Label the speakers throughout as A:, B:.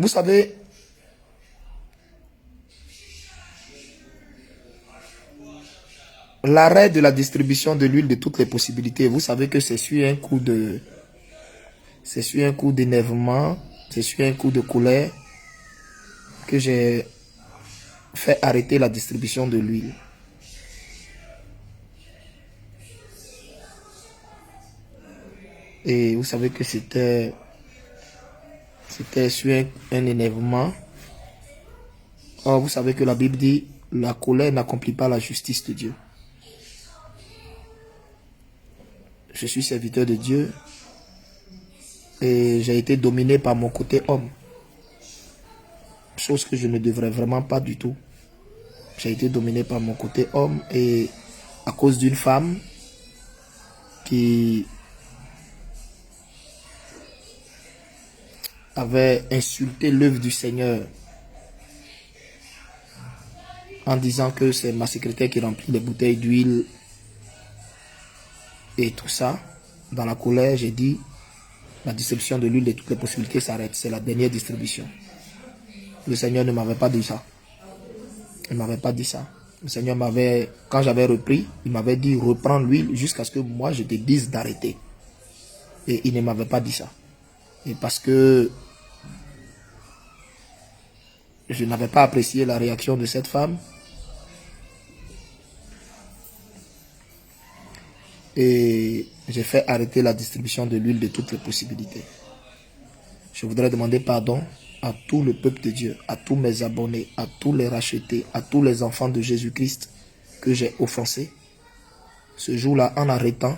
A: Vous savez, l'arrêt de la distribution de l'huile de toutes les possibilités, vous savez que c'est sur un coup de... C'est sur un coup d'énervement, c'est sur un coup de colère que j'ai fait arrêter la distribution de l'huile. Et vous savez que c'était sur un énervement. Or, vous savez que la Bible dit, la colère n'accomplit pas la justice de Dieu. Je suis serviteur de Dieu et j'ai été dominé par mon côté homme. Chose que je ne devrais vraiment pas du tout. J'ai été dominé par mon côté homme et à cause d'une femme qui avait insulté l'œuvre du Seigneur en disant que c'est ma secrétaire qui remplit les bouteilles d'huile et tout ça. Dans la colère, j'ai dit, la distribution de l'huile de toutes les possibilités s'arrête. C'est la dernière distribution. Le Seigneur ne m'avait pas dit ça. Il ne m'avait pas dit ça. Le Seigneur m'avait, quand j'avais repris, il m'avait dit, reprends l'huile jusqu'à ce que moi je te dise d'arrêter. Et il ne m'avait pas dit ça. Et parce que je n'avais pas apprécié la réaction de cette femme, et j'ai fait arrêter la distribution de l'huile de toutes les possibilités. Je voudrais demander pardon à tout le peuple de Dieu, à tous mes abonnés, à tous les rachetés, à tous les enfants de Jésus-Christ que j'ai offensés ce jour-là en arrêtant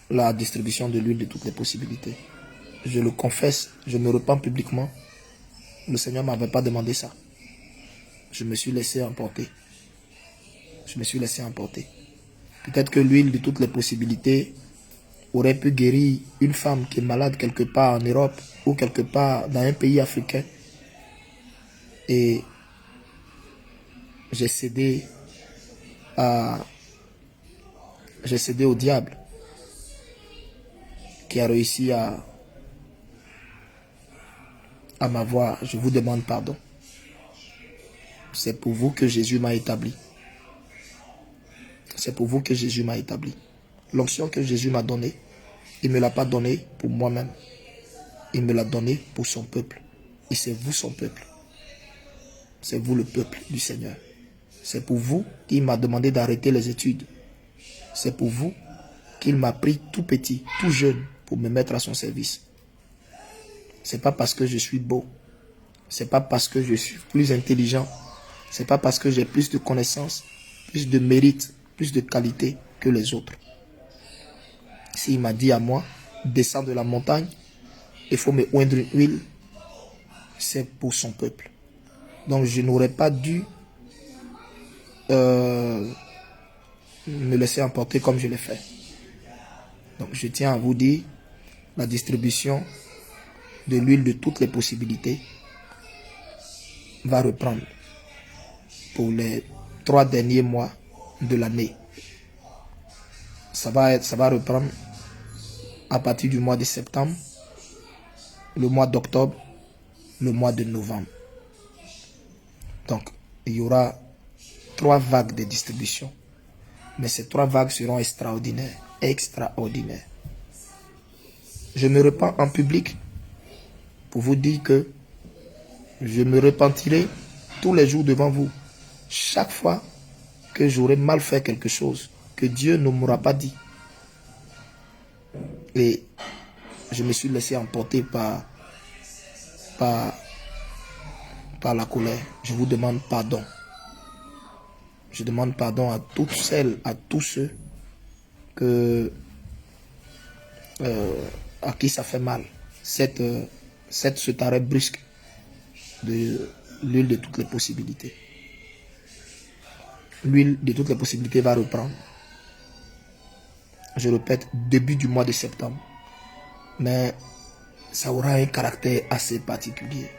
A: la distribution de l'huile de toutes les possibilités. Je le confesse, je me repens publiquement. Le Seigneur ne m'avait pas demandé ça. Je me suis laissé emporter. Je me suis laissé emporter. Peut-être que l'huile de toutes les possibilités aurait pu guérir une femme qui est malade quelque part en Europe ou quelque part dans un pays africain. Et j'ai cédé au diable qui a réussi à m'avoir. Je vous demande pardon. C'est pour vous que Jésus m'a établi. C'est pour vous que Jésus m'a établi. L'onction que Jésus m'a donnée, il ne me l'a pas donnée pour moi-même. Il me l'a donnée pour son peuple. Et c'est vous son peuple. C'est vous le peuple du Seigneur. C'est pour vous qu'il m'a demandé d'arrêter les études. C'est pour vous qu'il m'a pris tout petit, tout jeune, pour me mettre à son service. C'est pas parce que je suis beau. C'est pas parce que je suis plus intelligent. C'est pas parce que j'ai plus de connaissances, plus de mérite, plus de qualité que les autres. S'il m'a dit à moi, descends de la montagne, il faut me oindre une huile, c'est pour son peuple. Donc je n'aurais pas dû me laisser emporter comme je l'ai fait. Donc je tiens à vous dire, la distribution de l'huile de toutes les possibilités va reprendre pour les 3 derniers mois de l'année. Ça va reprendre à partir du mois de septembre, le mois d'octobre, le mois de novembre. Donc, il y aura 3 vagues de distribution. Mais ces 3 vagues seront extraordinaires. Extraordinaires. Je me repens en public pour vous dire que je me repentirai tous les jours devant vous. Chaque fois que j'aurai mal fait quelque chose que Dieu ne m'aura pas dit. Et je me suis laissé emporter par la colère. Je vous demande pardon. Je demande pardon à toutes celles, à tous ceux à qui ça fait mal. Cet arrêt brusque de l'huile de toutes les possibilités. L'huile de toutes les possibilités va reprendre. Je répète, début du mois de septembre. Mais ça aura un caractère assez particulier.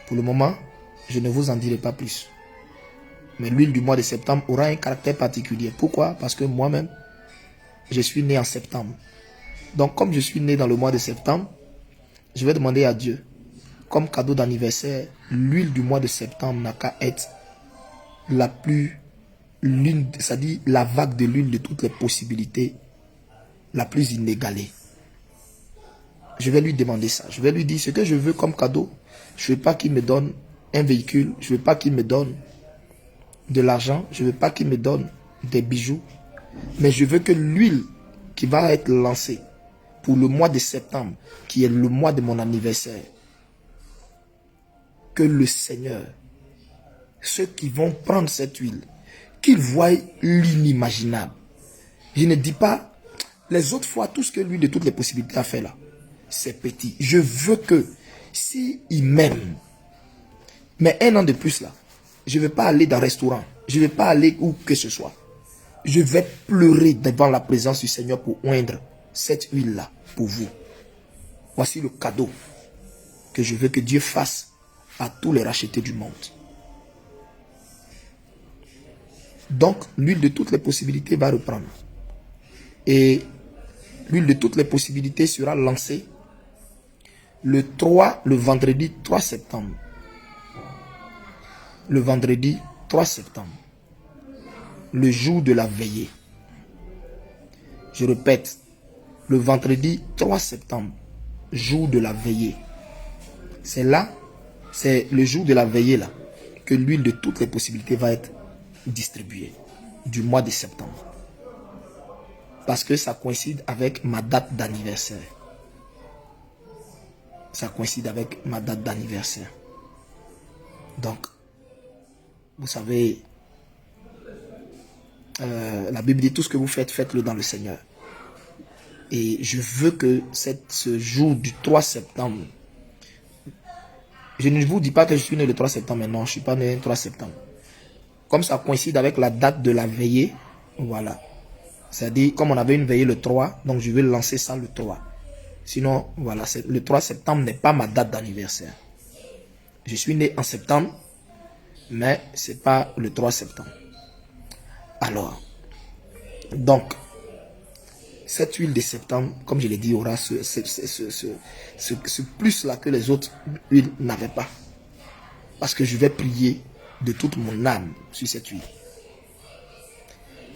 A: Pour le moment, je ne vous en dirai pas plus. Mais l'huile du mois de septembre aura un caractère particulier. Pourquoi? Parce que moi-même, je suis né en septembre. Donc, comme je suis né dans le mois de septembre, je vais demander à Dieu comme cadeau d'anniversaire, l'huile du mois de septembre n'a qu'à être la plus, c'est-à-dire la vague de l'huile de toutes les possibilités, la plus inégalée. Je vais lui demander ça. Je vais lui dire ce que je veux comme cadeau. Je ne veux pas qu'il me donne un véhicule. Je ne veux pas qu'il me donne de l'argent. Je ne veux pas qu'il me donne des bijoux. Mais je veux que l'huile qui va être lancée pour le mois de septembre, qui est le mois de mon anniversaire, que le Seigneur, ceux qui vont prendre cette huile, qu'ils voient l'inimaginable. Je ne dis pas, les autres fois, tout ce que l'huile de toutes les possibilités a fait là, c'est petit. Je veux que, s'il m'aime, mais un an de plus là, je ne vais pas aller dans un restaurant, je ne vais pas aller où que ce soit. Je vais pleurer devant la présence du Seigneur pour oindre cette huile-là pour vous. Voici le cadeau que je veux que Dieu fasse à tous les rachetés du monde. Donc, l'huile de toutes les possibilités va reprendre. Et l'huile de toutes les possibilités sera lancée le vendredi 3 septembre. Le vendredi 3 septembre. Le jour de la veillée. Je répète, le vendredi 3 septembre, jour de la veillée. C'est là, c'est le jour de la veillée là, que l'huile de toutes les possibilités va être distribuée, du mois de septembre. Parce que ça coïncide avec ma date d'anniversaire. Ça coïncide avec ma date d'anniversaire. Donc, vous savez, la Bible dit tout ce que vous faites, faites-le dans le Seigneur. Et je veux que ce jour du 3 septembre, je ne vous dis pas que je suis né le 3 septembre, mais non, je ne suis pas né le 3 septembre. Comme ça coïncide avec la date de la veillée, voilà. C'est-à-dire, comme on avait une veillée le 3, donc je vais lancer ça le 3. Sinon, voilà, le 3 septembre n'est pas ma date d'anniversaire. Je suis né en septembre, mais ce n'est pas le 3 septembre. Alors, donc, cette huile de septembre, comme je l'ai dit, aura ce plus-là que les autres huiles n'avaient pas. Parce que je vais prier de toute mon âme sur cette huile.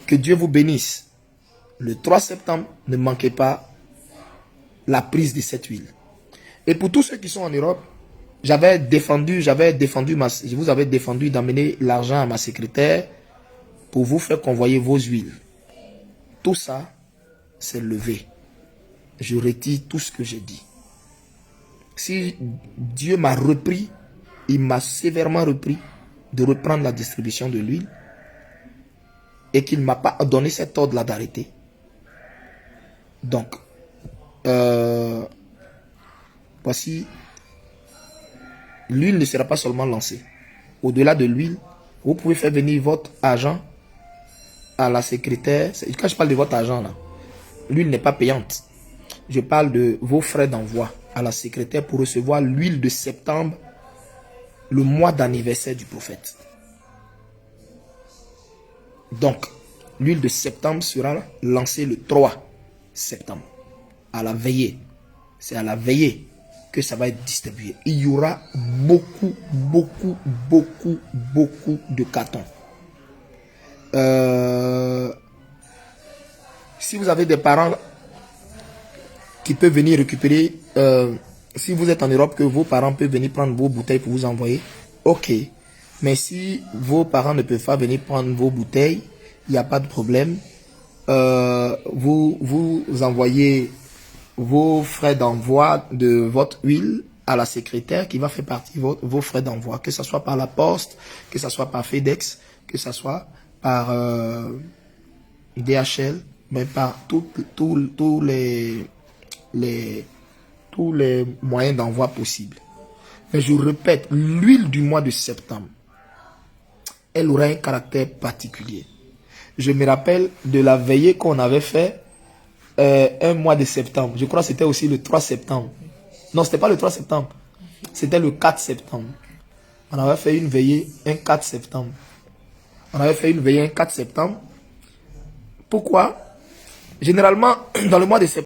A: Que Dieu vous bénisse. Le 3 septembre, ne manquez pas la prise de cette huile. Et pour tous ceux qui sont en Europe, je vous avais défendu d'amener l'argent à ma secrétaire pour vous faire convoyer vos huiles. Tout ça, c'est levé. Je retire tout ce que j'ai dit. Si Dieu m'a repris, il m'a sévèrement repris de reprendre la distribution de l'huile et qu'il ne m'a pas donné cet ordre-là d'arrêter. Donc, voici, l'huile ne sera pas seulement lancée. Au-delà de l'huile, vous pouvez faire venir votre argent à la secrétaire. Quand je parle de votre argent là, l'huile n'est pas payante. Je parle de vos frais d'envoi à la secrétaire pour recevoir l'huile de septembre, le mois d'anniversaire du prophète. Donc, l'huile de septembre sera lancée le 3 septembre, à la veillée. C'est à la veillée que ça va être distribué. Il y aura beaucoup de cartons. Si vous avez des parents qui peuvent venir récupérer, si vous êtes en Europe, que vos parents peuvent venir prendre vos bouteilles pour vous envoyer, ok. Mais si vos parents ne peuvent pas venir prendre vos bouteilles, il n'y a pas de problème. Vous envoyez vos frais d'envoi de votre huile à la secrétaire qui va faire partie de vos frais d'envoi, que ce soit par la poste, que ce soit par FedEx, que ce soit par DHL, mais par tous les moyens d'envoi possibles. Mais je répète, l'huile du mois de septembre, elle aura un caractère particulier. Je me rappelle de la veillée qu'on avait fait un mois de septembre. Je crois que c'était aussi le 3 septembre. Non, c'était pas le 3 septembre. C'était le 4 septembre. On avait fait une veillée un 4 septembre. Pourquoi? Généralement, dans le mois de septembre,